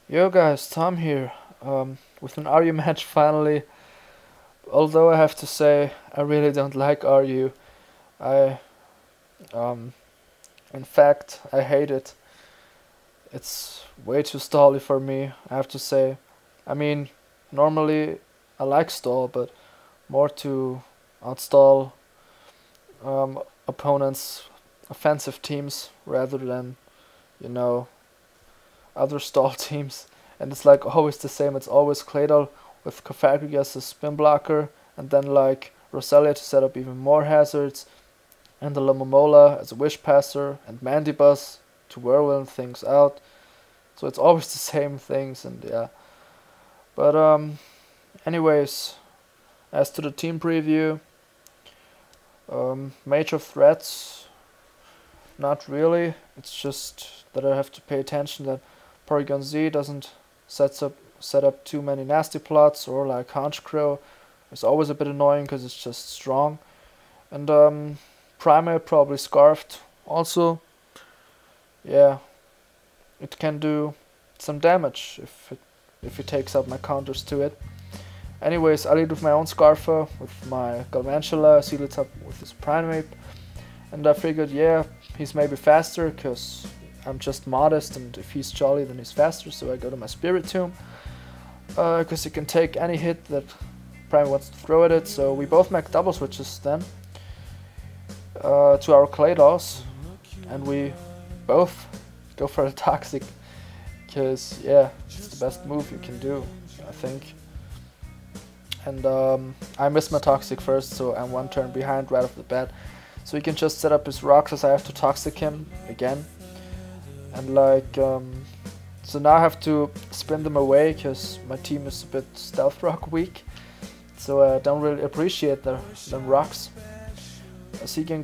Yo guys, Tom here, with an RU match finally. Although I have to say, I really don't like RU. I, um, in fact, I hate it. It's way too stally for me, I have to say. I mean, normally I like stall, but more to outstall opponents' offensive teams rather than, you know, other stall teams. And it's like always the same. It's always Claydol with Kofagri as a spin blocker, and then like Roselia to set up even more hazards, and the Lamomola as a wish passer, and Mandibus to whirlwind things out. So it's always the same things, and yeah. But anyways, as to the team preview, major threats, not really. It's just that I have to pay attention that Porygon Z doesn't set up too many nasty plots, or like Honchkrow is always a bit annoying because it's just strong. And Primeape probably Scarfed also. Yeah, it can do some damage if it takes up my counters to it. Anyways, I lead with my own Scarfer, with my Galvantula, seal it up with his Primeape, and I figured, yeah, he's maybe faster, because I'm just modest, and if he's jolly then he's faster, so I go to my Spiritomb, because he can take any hit that Prime wants to throw at it, so we both make double switches then, to our Claydogs, and we both go for the Toxic, because, yeah, it's the best move you can do, I think. And I missed my Toxic first, so I'm one turn behind right off the bat. So he can just set up his rocks as I have to Toxic him again. And like, so now I have to spin them away because my team is a bit Stealth Rock weak. So I don't really appreciate them rocks. As he can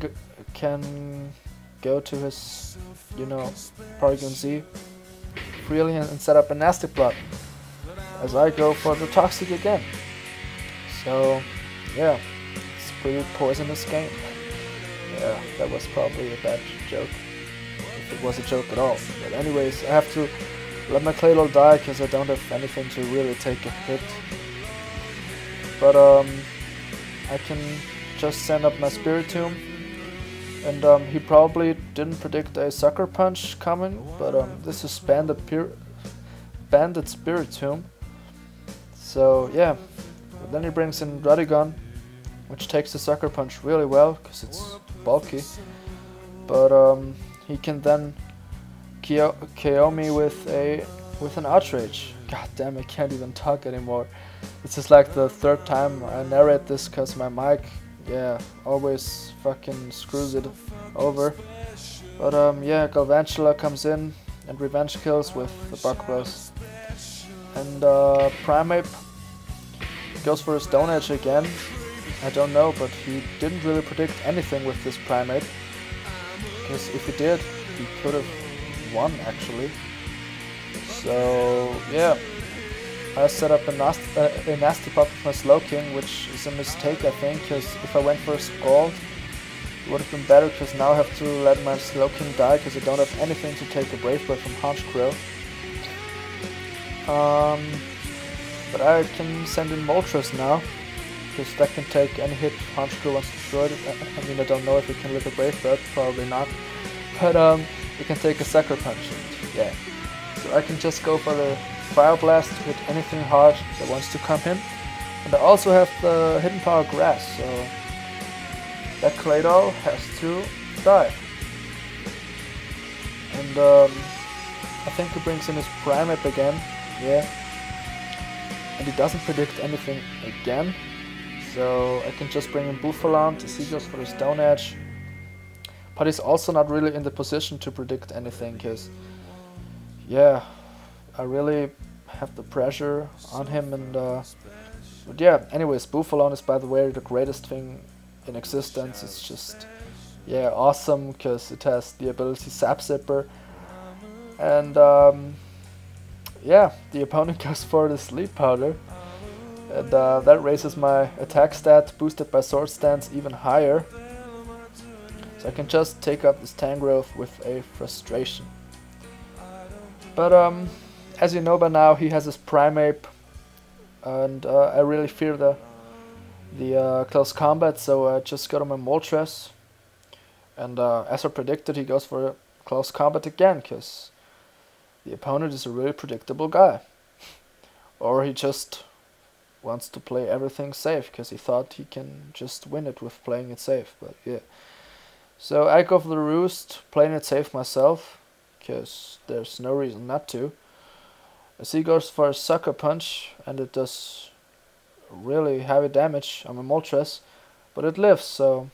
go to his, Porygon Z freely and set up a nasty plot. As I go for the Toxic again. So, yeah, it's a pretty poisonous game. Yeah, that was probably a bad joke, if it was a joke at all. But anyways, I have to let my Claydol die because I don't have anything to really take a hit. But I can just send up my Spiritomb, and he probably didn't predict a Sucker Punch coming, but this is Bandit Spiritomb. So yeah. But then he brings in Radigon, which takes the Sucker Punch really well, because it's bulky. But he can then KO me with an Outrage. God damn, I can't even talk anymore. This is like the third time I narrate this, because my mic, yeah, always fucking screws it over. But yeah, Galvantula comes in and revenge kills with the Bug Buzz. And Primeape goes for his Stone Edge again. I don't know, but he didn't really predict anything with this Primeape. Because if he did, he could have won actually. So yeah, I set up a nasty pop with my Slowking, which is a mistake I think, because if I went for a Scald, it would have been better, because now I have to let my Slowking die, because I don't have anything to take a Brave Bird from Honchkrow. But I can send in Moltres now, because that can take any hit Honchkrow wants to throw it. I mean, I don't know if it can live a Brave Bird, probably not. But it can take a Sucker Punch, and yeah. So I can just go for the Fire Blast to hit anything hard that wants to come in. And I also have the Hidden Power Grass, so that Claydol has to die. And I think he brings in his Primeape again, yeah. And he doesn't predict anything again, so I can just bring in Buffalant as he goes for the Stone Edge. But he's also not really in the position to predict anything, because, yeah, I really have the pressure on him. And but yeah, anyways, Buffalant is, by the way, the greatest thing in existence. It's just, yeah, awesome, because it has the ability Sap Zipper. And yeah, the opponent goes for the Sleep Powder, and that raises my attack stat, boosted by Sword Stance, even higher. So I can just take up this Tangrowth with a Frustration. But as you know by now, he has his Primeape, and I really fear the close combat, so I just got on my Moltres. And as I predicted, he goes for a close combat again, because the opponent is a really predictable guy. Or he just wants to play everything safe, because he thought he can just win it with playing it safe, but yeah. So I go for the Roost, playing it safe myself, because there's no reason not to. As he goes for a Sucker Punch, and it does really heavy damage on my Moltres, but it lives, so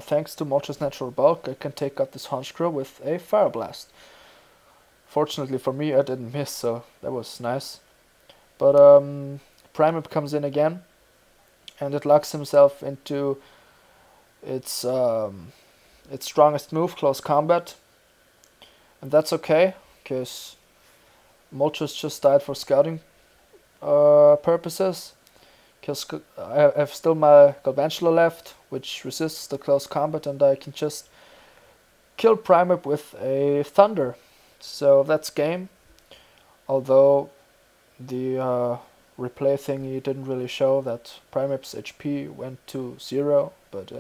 thanks to Moltres' natural bulk, I can take out this Honchkrow with a Fire Blast. Fortunately for me, I didn't miss, so that was nice. But Primeape comes in again, and it locks himself into its strongest move, Close Combat. And that's okay, because Moltres just died for scouting purposes. Because I have still my Galvantula left, which resists the Close Combat, and I can just kill Primeape with a Thunder. So that's game. Although the replay thingy didn't really show that Primeape's HP went to 0, but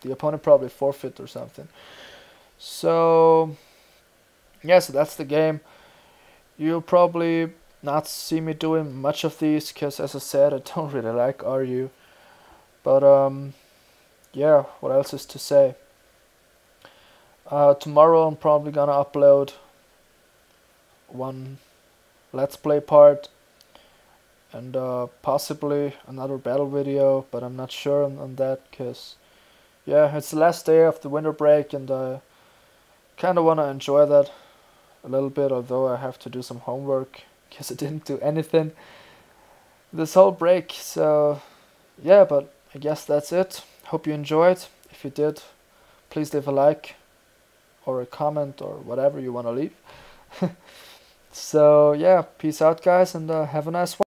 the opponent probably forfeit or something. So yeah, so that's the game. You'll probably not see me doing much of these, because as I said, I don't really like RU. But yeah, what else is to say? Tomorrow I'm probably gonna upload one Let's Play part, and possibly another battle video, but I'm not sure on that, because yeah, it's the last day of the winter break, and I kinda wanna enjoy that a little bit, although I have to do some homework, because I didn't do anything this whole break. So yeah, but I guess that's it. Hope you enjoyed. If you did, please leave a like or a comment or whatever you want to leave. So yeah, peace out guys, and have a nice one.